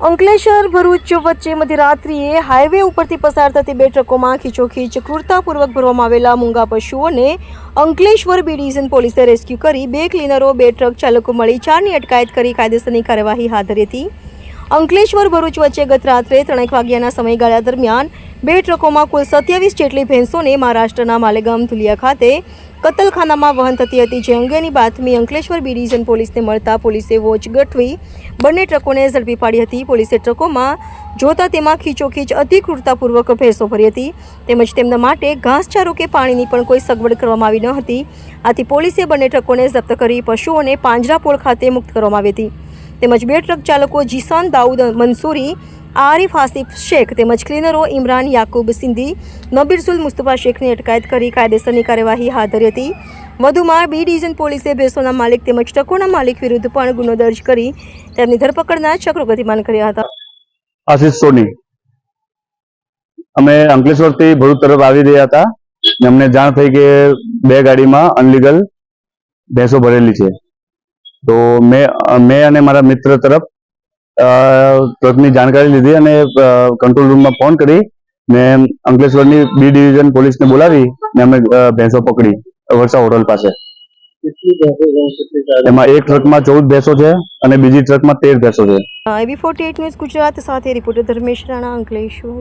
અંકલેશ્વર ભરૂચ વચ્ચે મધ્યરાત્રિએ હાઈવે ઉપરથી પસાર થતી બે ટ્રકોમાં ખીચોખીચ ક્રૂરતાપૂર્વક ભરવામાં આવેલા મૂંગા પશુઓને અંકલેશ્વર બી ડિવિઝન પોલીસે રેસ્ક્યુ કરી બે ક્લીનરો બે ટ્રક ચાલકો મળી ચારની અટકાયત કરી કાયદેસરની કાર્યવાહી હાથ ધરી હતી। અંકલેશ્વર ભરૂચ વચ્ચે ગત રાત્રે 3 વાગ્યાના સમયગાળા દરમિયાન બે ટ્રકોમાં કુલ 27 જેટલી ભેંસોને મહારાષ્ટ્રના માલેગામ ધુલિયા ખાતે કતલખાનામાં વહન થતી હતી, જે અંગેની બાતમી અંકલેશ્વર બી ડિવિઝન પોલીસને મળતા પોલીસે વોચ ગોઠવી બંને ટ્રકોને ઝડપી પાડી હતી। પોલીસે ટ્રકોમાં જોતા તેમાં ખીચોખીચ અતિ ક્રૂરતાપૂર્વક ભેંસો ભરી હતી, તેમજ તેમના માટે ઘાસચારો કે પાણીની પણ કોઈ સગવડ કરવામાં આવી ન હતી। આથી પોલીસે બંને ટ્રકોને જપ્ત કરી પશુઓને પાંજરાપોળ ખાતે મુક્ત કરવામાં આવી હતી। તેમજ બે ટ્રક ચાલકો જીસાન દાઉદ મંસૂરી, આરિફ આસિફ શેખ તેમજ ક્લીનરો ઇમરાન યાકુબ સિંધી, નબીરસુલ મુસ્તફા શેખની અટકાયત કરી કાયદેસરની કાર્યવાહી હાથ ધરી હતી। વધુમાં બી ડિવિઝન પોલીસે ભેંસોના માલિક તેમજ ટ્રકોના માલિક વિરુદ્ધ પણ ગુનો દર્જ કરી તેમની ધરપકડના ચક્રો ગતિમાન કર્યા હતા। આશિષ સોની, અમે અંકલેશ્વરથી ભરૂચ તરફ આવી રહ્યા હતા ને અમને જાણ થઈ કે બે ગાડીમાં અનલીગલ ભેંસો ભરેલી છે, તો મેં અને મારા મિત્ર તરફ ટ્રકની જાણકારી લીધી અને કંટ્રોલ રૂમમાં ફોન કરી ને અંકલેશ્વરની બી ડિવિઝન પોલીસને બોલાવી ને અમે ભેંસો પકડી વર્ષા હોટલ પાસે। એમાં એક ટ્રકમાં 14 ભેંસો છે અને બીજી ટ્રકમાં 13 ભેંસો છે। AB48 ન્યૂઝ ગુજરાત સાથે રિપોર્ટર ધર્મેશ રાણા, અંકલેશ્વર।